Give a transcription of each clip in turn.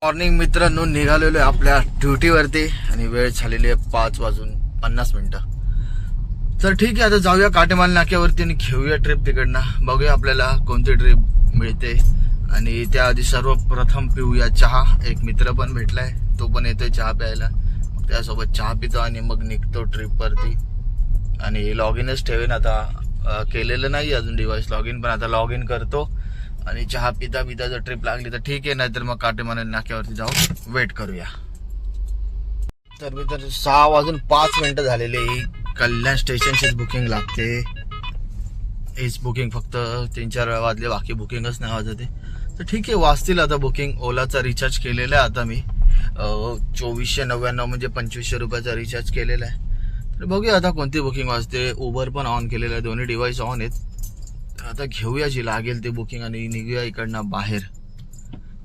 Morning मित्रांनो, निघालेलो आहे आपल्या ड्युटीवरती आणि वेळ झालेली आहे 5:50. तर ठीक आहे, आता जाऊया काटेमाल नाक्यावरती आणि घेऊया ट्रिप तिकडनं. बघूया आपल्याला कोणती ट्रिप मिळते. आणि त्याआधी सर्वप्रथम पिऊया चहा. एक मित्र पण भेटलाय, तो पण येतोय चहा प्यायला. मग त्यासोबत चहा पितो आणि मग निघतो ट्रिपवरती. आणि लॉग इनच ठेवेन आता, केलेलं नाही अजून डिव्हाइस लॉग इन, पण आता लॉग इन करतो. आणि चहा पिता पिता जर ट्रिप लागली तर ठीक आहे, नाहीतर मग काटेमाल नाक्यावरती जाऊन वेट करूया. तर मी तर 6:05 झालेले. कल्याण स्टेशनचीच बुकिंग लागते. हेच बुकिंग फक्त 3-4 वेळा वाजले, बाकी बुकिंगच नाही वाजते. तर ठीक आहे, वाचतील आता बुकिंग. ओलाचा रिचार्ज केलेला आहे आता मी 2499 म्हणजे 2500 रुपयाचा रिचार्ज केलेला आहे. तर बघूया आता कोणती बुकिंग वाजते. उबर पण ऑन केलेलं आहे, दोन्ही डिव्हाइस ऑन आहेत. तर आता घेऊया जी लागेल ते बुकिंग आणि निघूया इकडनं बाहेर.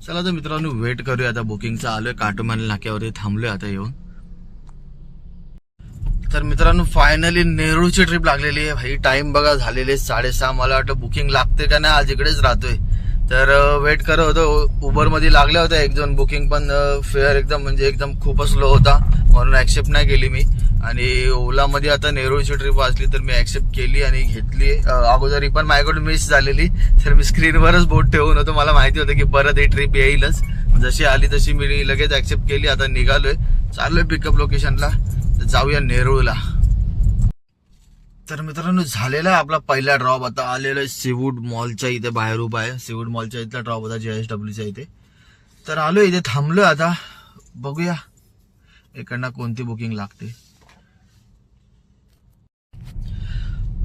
चला तर मित्रांनो, वेट करूया आता बुकिंगचा. आलोय काटेमाल नाक्यावरती, थांबलोय आता येऊन. तर मित्रांनो, फायनली नेरूळची ट्रिप लागलेली आहे. भाई टाइम बघा, झालेले 6:30. मला वाटतं बुकिंग लागते का नाही, आज इकडेच राहतोय. तर वेट करत होतो. उबरमध्ये लागल्या होत्या 1-2 बुकिंग, पण फेअर एकदम खूपच लो होता, म्हणून ऍक्सेप्ट नाही केली मी. आणि ओलामध्ये आता नेरूळची ट्रिप वाचली तर मी ऍक्सेप्ट केली आणि घेतली. अगोदर ही पण माझ्याकडून मिस झालेली, तर मी स्क्रीनवरच बोट ठेवून होतो. मला माहिती होतं की परत ही ट्रिप येईलच. जशी आली तशी मी लगेच ऍक्सेप्ट केली. आता निघालोय, चाललोय पिकअप लोकेशनला. जाऊया नेरूळला. तर मित्रांनो, झालेला आहे आपला पहिला ड्रॉप. आता आलेला आहे सीवूड मॉलच्या इथे, बाहेर उभा आहे. सीवूड मॉलच्या इथला ड्रॉप होता, JSWच्या इथे. तर आलोय इथे, थांबलोय आता. बघूया इकडनं कोणती बुकिंग लागते.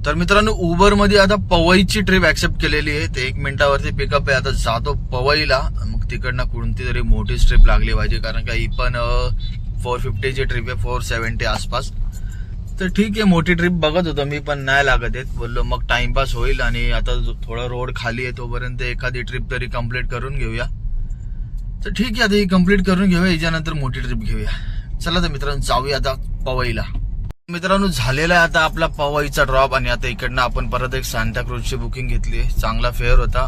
तर मित्रांनो, उबर मध्ये आता पवईची ट्रिप ऍक्सेप्ट केलेली आहे. ते 1 मिनिटावरती पिकअप आहे. आता जातो पवईला. मग तिकडनं कोणती तरी मोठी ट्रिप लागली पाहिजे, कारण का ही पण 450ची ट्रिप आहे, 470 आसपास. तर ठीक आहे, मोठी ट्रिप बघत होतो मी, पण नाही लागत आहेत. बोललो मग टाइमपास होईल आणि आता थोडा रोड खाली आहे तोपर्यंत एखादी ट्रिप तरी कम्प्लीट करून घेऊया. तर ठीक आहे, आता ही कम्प्लीट करून घेऊया, याच्यानंतर मोठी ट्रिप घेऊया. चला तर मित्रांनो, जाऊया आता पवईला. मित्रांनो, झालेला आहे आता आपला पवईचा ड्रॉप. आणि आता इकडनं आपण परत एक सांताक्रूजची बुकिंग घेतली आहे. चांगला फेअर होता.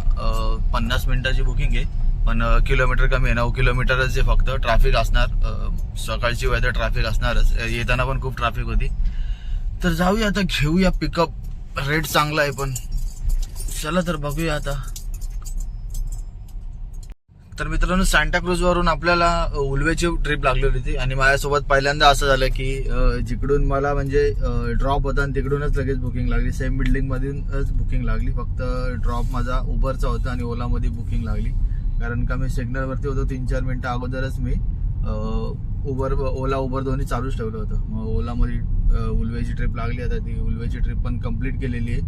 50 मिनिटाची बुकिंग आहे, पण किलोमीटर कमी आहे, 9 किलोमीटरच आहे फक्त. ट्रॅफिक असणार, सकाळची वेळ तर ट्रॅफिक असणारच, येताना पण खूप ट्रॅफिक होती. तर जाऊया आता, घेऊया पिकअप. रेट चांगला आहे पण. चला तर बघूया आता. तर मित्रांनो, सांताक्रूज वरून आपल्याला उल्वेची ट्रिप लागलेली होती. आणि माझ्यासोबत पहिल्यांदा असं झालं की जिकडून मला म्हणजे ड्रॉप होता आणि तिकडूनच लगेच बुकिंग लागली. सेम बिल्डिंग मधूनच बुकिंग लागली. फक्त ड्रॉप माझा उबरचा होता आणि ओलामध्ये बुकिंग लागली, कारण का मी सिग्नलवरती होतो. 3-4 मिनिटं अगोदरच मी ओला उबर दोन्ही चालूच ठेवलं होतं. मग ओलामध्ये उल्वेची ट्रिप लागली. आता ती उल्वेची ट्रिप पण कम्प्लीट केलेली आहे.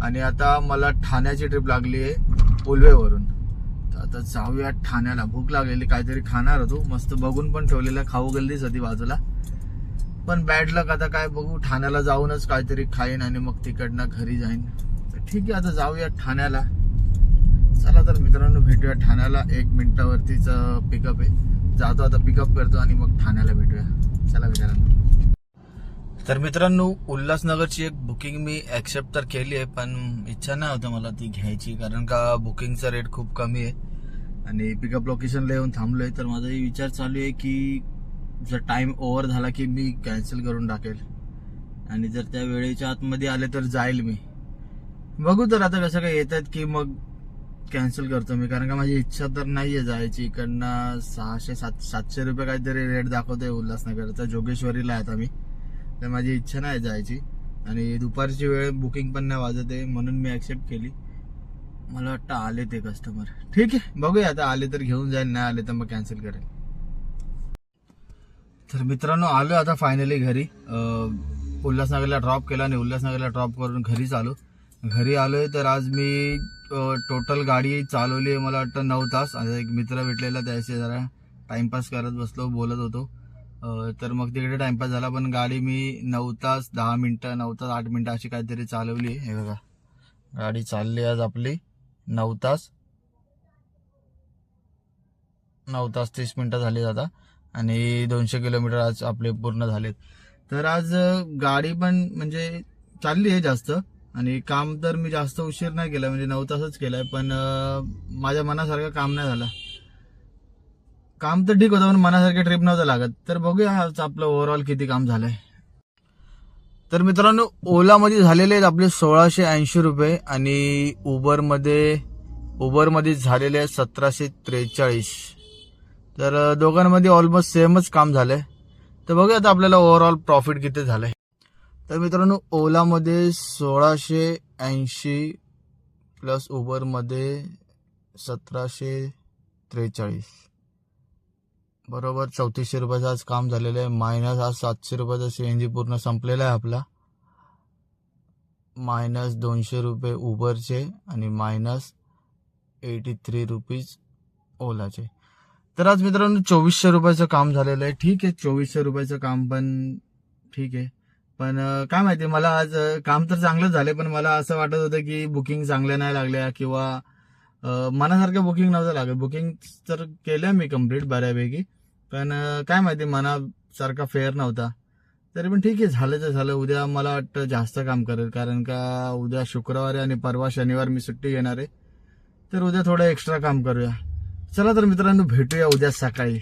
आणि आता मला ठाण्याची ट्रिप लागली आहे उल्वेवरून. तर आता जाऊया ठाण्याला. भूक लागलेली, काहीतरी खाणार होतो. मस्त बघून पण ठेवलेलं, खाऊ गल्लीच होती बाजूला. पण बॅड लक, आता काय बघू, ठाण्याला जाऊनच काहीतरी खाईन आणि मग तिकडनं घरी जाईन. तर ठीक आहे, आता जाऊया ठाण्याला. चला तर मित्रांनो, भेटूया ठाण्याला. 1 मिनिटावरतीच पिकअप आहे. जातो आता, पिकअप करतो आणि मग ठाण्याला भेटूया. चला मित्रांनो. तर मित्रांनो, उल्हासनगरची एक बुकिंग मी ऍक्सेप्ट तर केली आहे, पण इच्छा नाही होतं मला ती घ्यायची, कारण का बुकिंगचा रेट खूप कमी आहे. आणि पिकअप लोकेशनला येऊन थांबलोय. तर माझा विचार चालू आहे की जर टाइम ओव्हर झाला की मी कॅन्सल करून टाकेल, आणि जर त्या वेळेच्या आतमध्ये आले तर जाईल मी. बघू तर आता कसं काय येतात की मग कॅन्सल करतो मी, कारण का माझी इच्छा तर नाहीये जायची. इकडनं 600-700 रुपये काहीतरी रेट दाखवतोय उल्हासनगरचा. जोगेश्वरीला आहे आता मी, तर माझी इच्छा नाही जायची. आणि दुपारची वेळ बुकिंग पण नाही वाजत आहे, म्हणून मी ऍक्सेप्ट केली. मला वाटतं आले ते कस्टमर. ठीक आहे, बघूया आता. आले तर घेऊन जाईल, नाही आले तर मग कॅन्सल करेल. तर मित्रांनो, आलो आता फायनली घरी. उल्हासनगरला ड्रॉप केला आणि उल्हासनगरला ड्रॉप करून घरीच आलो. घरी आलोय. तर आज मी टोटल गाडी चालवली आहे मला वाटतं 9 तास. आता एक मित्र भेटलेला, त्याशी जरा टाइमपास करत बसलो, बोलत होतो. तर मग तिकडे टाइमपास झाला. पण गाडी मी 9 तास 10 मिनिटं, 9 तास 8 मिनिटं अशी काहीतरी चालवली आहे. हे बघा, गाडी चालली आज आपली 9 तास 30 मिनिटं झाली आता. आणि 200 किलोमीटर आज आपले पूर्ण झालेत. तर आज गाडी पण म्हणजे चालली आहे जास्त. आणि काम तर मी जास्त उशीर नाही केला, म्हणजे 9 तासच केलाय. पण माझ्या मनासारखं काम नाही झालं. काम तर ठीक होतं पण मनासारखी ट्रिप नव्हतं लागत. तर बघूया आज आपलं ओव्हरऑल किती काम झालंय. तर मित्रांनो ओलामध्ये झालेले आहेत आपले 1680 रुपये आणि उबरमध्ये झालेले आहेत 1743. तर दोघांमध्ये ऑलमोस्ट सेमच काम झालंय. तर बघूया आता आपल्याला ओव्हरऑल प्रॉफिट किती झालंय. तर मित्रांनो ओलामध्ये 1680 प्लस उबरमध्ये 1743 बरोबर 3400 रुपयाचं आज काम झालेलं आहे. मायनस आज 700 रुपयाचा सीएनजी पूर्ण संपलेला आहे आपला. मायनस 200 रुपये उबरचे आणि मायनस 83 रुपीज ओलाचे. तर आज मित्रांनो 2400 रुपयाचं काम झालेलं आहे. ठीक आहे 2400 रुपयाचं काम पण ठीक आहे. पण काय माहिती मला आज काम तर चांगलंच झालंय पण मला असं वाटत होतं की बुकिंग चांगल्या नाही लागल्या किंवा मनासारखं बुकिंग नव्हतं लागत. बुकिंग तर केल्या मी कम्प्लीट बऱ्यापैकी पण काय माहिती मनासारखा फेअर नव्हता. तरी पण ठीक आहे झालं तर झालं. उद्या मला वाटतं जास्त काम करेल कारण का उद्या शुक्रवारी आणि परवा शनिवार मी सुट्टी घेणार आहे. तर उद्या थोडं एक्स्ट्रा काम करूया. चला तर मित्रांनो भेटूया उद्या सकाळी.